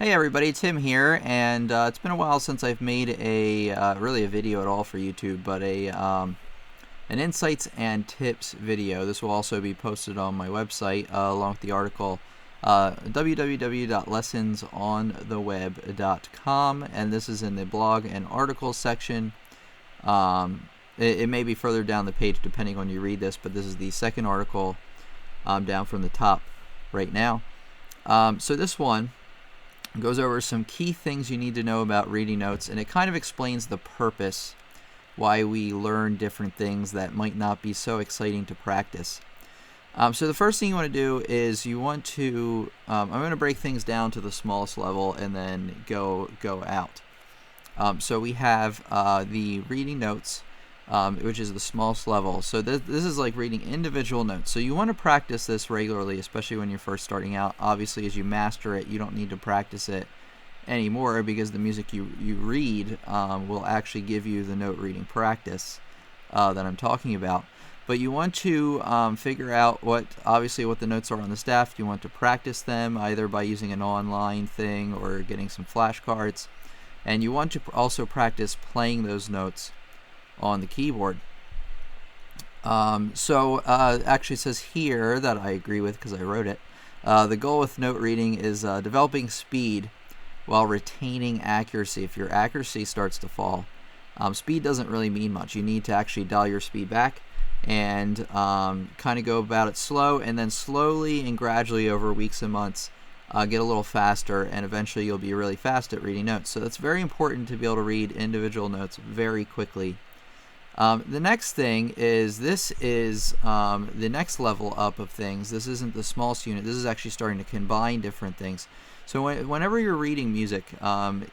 Hey everybody, Tim here, and it's been a while since I've made really a video at all for YouTube, but an insights and tips video. This will also be posted on my website along with the article www.lessonsontheweb.com, and this is in the blog and articles section. It may be further down the page depending on you read this, but this is the second article down from the top right now. So this one goes over some key things you need to know about reading notes, and it kind of explains the purpose why we learn different things that might not be so exciting to practice. So the first thing you want to do is you want to, I'm going to break things down to the smallest level and then go out. So we have the reading notes, which is the smallest level. So this is like reading individual notes. So you want to practice this regularly, especially when you're first starting out. Obviously, as you master it, you don't need to practice it anymore because the music you read will actually give you the note reading practice that I'm talking about. But you want to figure out what the notes are on the staff. You want to practice them either by using an online thing or getting some flashcards. And you want to also practice playing those notes on the keyboard. Actually it says here that I agree with because I wrote it. The goal with note reading is developing speed while retaining accuracy. If your accuracy starts to fall, speed doesn't really mean much. You need to actually dial your speed back and kind of go about it slow, and then slowly and gradually over weeks and months get a little faster, and eventually you'll be really fast at reading notes. So that's very important to be able to read individual notes very quickly. The next thing is the next level up of things. This isn't the smallest unit. This is actually starting to combine different things. So whenever you're reading music,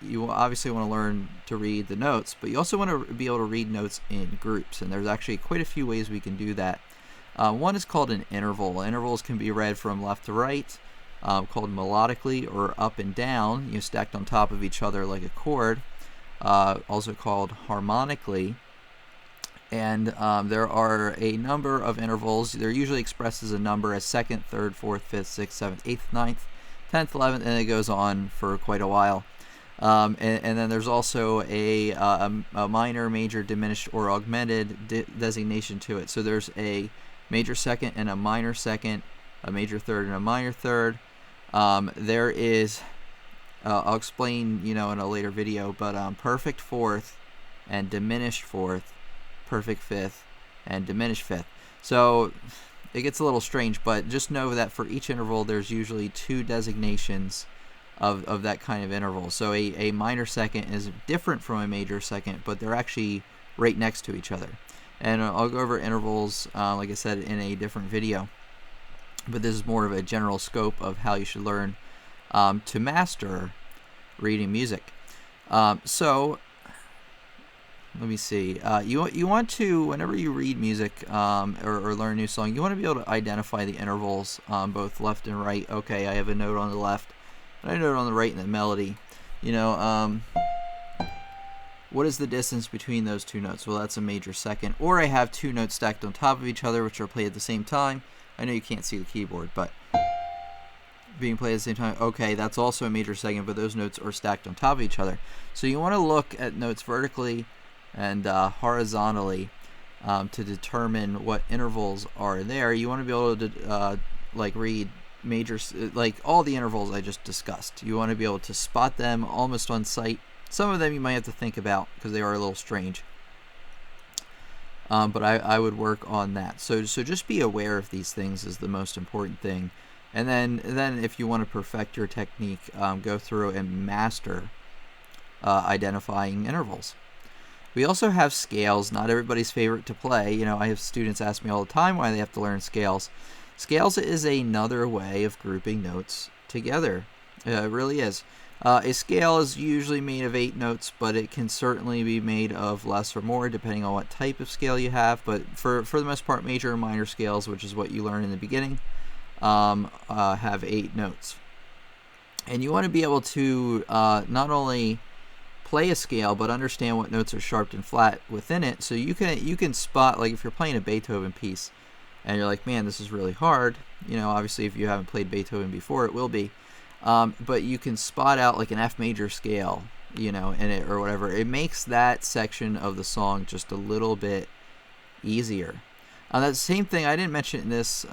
you obviously want to learn to read the notes, but you also want to be able to read notes in groups, and there's actually quite a few ways we can do that. One is called an interval. Intervals can be read from left to right, called melodically, or up and down, stacked on top of each other like a chord, also called harmonically. And there are a number of intervals. They're usually expressed as a number, as 2nd, 3rd, 4th, 5th, 6th, 7th, 8th, 9th, 10th, 11th, and it goes on for quite a while. And then there's also a minor, major, diminished, or augmented designation to it. So there's a major second and a minor second, a major third and a minor third. There is, I'll explain, in a later video, but perfect fourth and diminished fourth, perfect fifth, and diminished fifth. So it gets a little strange, but just know that for each interval there's usually two designations of that kind of interval. So a minor second is different from a major second, but they're actually right next to each other. And I'll go over intervals, like I said, in a different video. But this is more of a general scope of how you should learn to master reading music. Let me see. You want to, whenever you read music or learn a new song, you want to be able to identify the intervals, both left and right. Okay, I have a note on the left, and a note on the right in the melody. What is the distance between those two notes? Well, that's a major second. Or I have two notes stacked on top of each other, which are played at the same time. I know you can't see the keyboard, but being played at the same time. Okay, that's also a major second, but those notes are stacked on top of each other. So you want to look at notes vertically and horizontally to determine what intervals are there. You want to be able to read major, like all the intervals I just discussed. You want to be able to spot them almost on sight. Some of them you might have to think about because they are a little strange. But I would work on that. So just be aware of these things is the most important thing. And then if you want to perfect your technique, go through and master identifying intervals. We also have scales, not everybody's favorite to play. I have students ask me all the time why they have to learn scales. Scales is another way of grouping notes together. It really is. A scale is usually made of 8 notes, but it can certainly be made of less or more depending on what type of scale you have. But for the most part, major and minor scales, which is what you learn in the beginning, have 8 notes. And you want to be able to not only play a scale but understand what notes are sharp and flat within it, so you can spot, like if you're playing a Beethoven piece and you're like, man, this is really hard, obviously if you haven't played Beethoven before, it will be. but you can spot out like an F major scale, in it or whatever. It makes that section of the song just a little bit easier. That same thing I didn't mention in this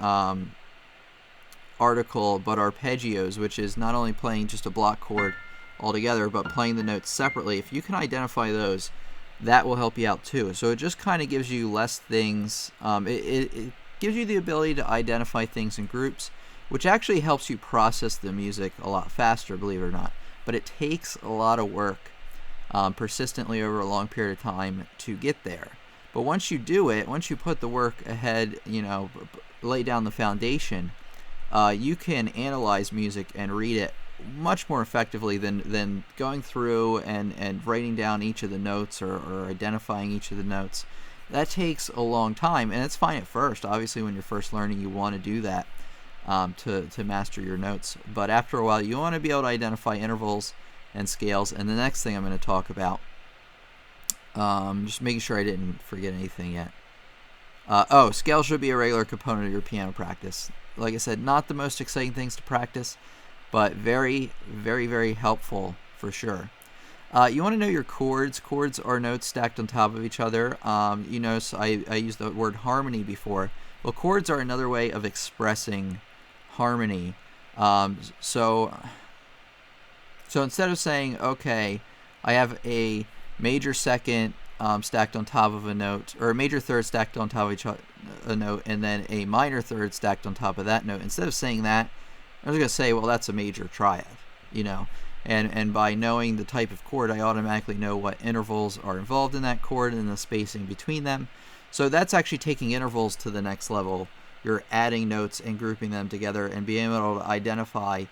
article, but arpeggios, which is not only playing just a block chord altogether, but playing the notes separately. If you can identify those, that will help you out too. So it just kind of gives you less things. It gives you the ability to identify things in groups, which actually helps you process the music a lot faster, believe it or not. But it takes a lot of work persistently over a long period of time to get there. But once you do it, once you put the work ahead, lay down the foundation, you can analyze music and read it much more effectively than going through and writing down each of the notes or identifying each of the notes. That takes a long time, and it's fine at first. Obviously, when you're first learning, you want to do that to master your notes. But after a while, you want to be able to identify intervals and scales. And the next thing I'm going to talk about, just making sure I didn't forget anything yet. Scales should be a regular component of your piano practice. Like I said, not the most exciting things to practice, but very, very, very helpful for sure. You want to know your chords. Chords are notes stacked on top of each other. You notice I used the word harmony before. Well, chords are another way of expressing harmony. So instead of saying, okay, I have a major second stacked on top of a note, or a major third stacked on top of a note, and then a minor third stacked on top of that note, instead of saying that, I was going to say, well, that's a major triad, and by knowing the type of chord, I automatically know what intervals are involved in that chord and the spacing between them. So that's actually taking intervals to the next level. You're adding notes and grouping them together and being able to identify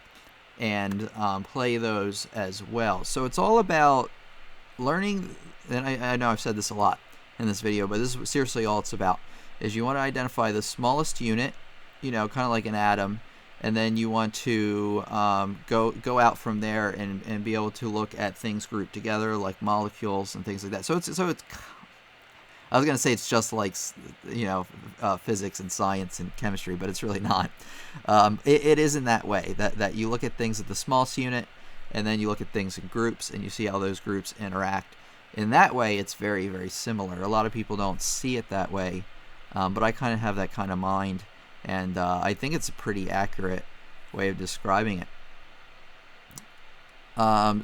and play those as well. So it's all about learning, and I know I've said this a lot in this video, but this is seriously all it's about, is you want to identify the smallest unit, kind of like an atom, and then you want to go out from there and be able to look at things grouped together like molecules and things like that. So it's I was going to say it's just like physics and science and chemistry, but it's really not. It is in that way that you look at things at the smallest unit, and then you look at things in groups and you see how those groups interact. In that way, it's very, very similar. A lot of people don't see it that way, but I kind of have that kind of mind, and I think it's a pretty accurate way of describing it. And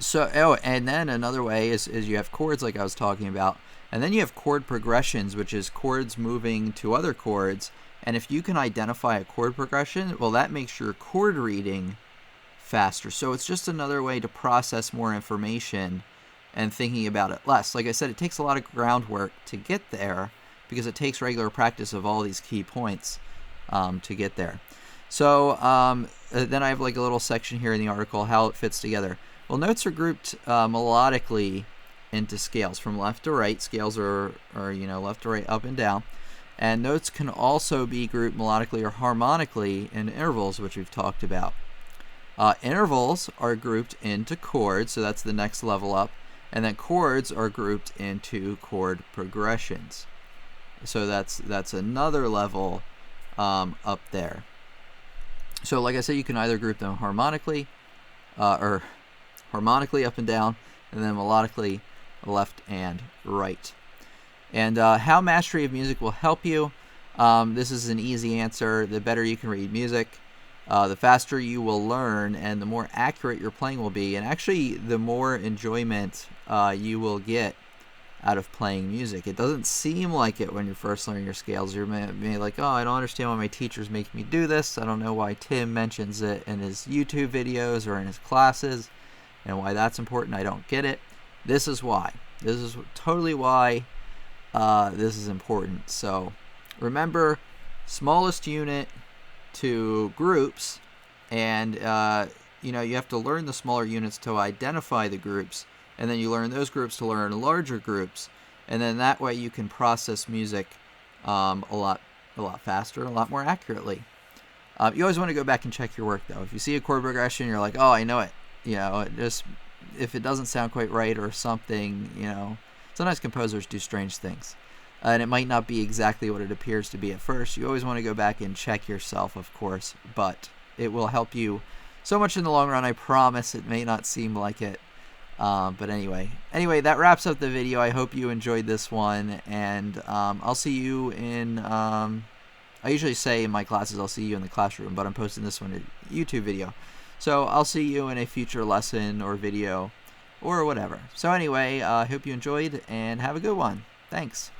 then another way is you have chords like I was talking about, and then you have chord progressions, which is chords moving to other chords. And if you can identify a chord progression, well, that makes your chord reading faster. So it's just another way to process more information and thinking about it less. Like I said, it takes a lot of groundwork to get there because it takes regular practice of all these key points to get there. So then I have like a little section here in the article, how it fits together. Well, notes are grouped melodically into scales from left to right. Scales are left to right, up and down. And notes can also be grouped melodically or harmonically in intervals, which we've talked about. Intervals are grouped into chords, so that's the next level up. And then chords are grouped into chord progressions. So that's another level up there. So like I said, you can either group them harmonically or harmonically up and down, and then melodically left and right. And how mastery of music will help you. This is an easy answer. The better you can read music, the faster you will learn, and the more accurate your playing will be. And actually, the more enjoyment you will get out of playing music. It doesn't seem like it when you're first learning your scales. You're maybe like, oh, I don't understand why my teachers make me do this. I don't know why Tim mentions it in his YouTube videos or in his classes, and why that's important. I don't get it. This is why. This is totally why this is important. So remember, smallest unit to groups, and you have to learn the smaller units to identify the groups, and then you learn those groups to learn larger groups, and then that way you can process music a lot faster and a lot more accurately. You always want to go back and check your work, though. If you see a chord progression, you're like, oh, I know it. If it doesn't sound quite right or something, sometimes composers do strange things. And it might not be exactly what it appears to be at first. You always want to go back and check yourself, of course, but it will help you so much in the long run. I promise it may not seem like it. But anyway, that wraps up the video. I hope you enjoyed this one, and I'll see you in, I usually say in my classes I'll see you in the classroom, but I'm posting this one a YouTube video. So I'll see you in a future lesson or video or whatever. So anyway, I hope you enjoyed, and have a good one. Thanks.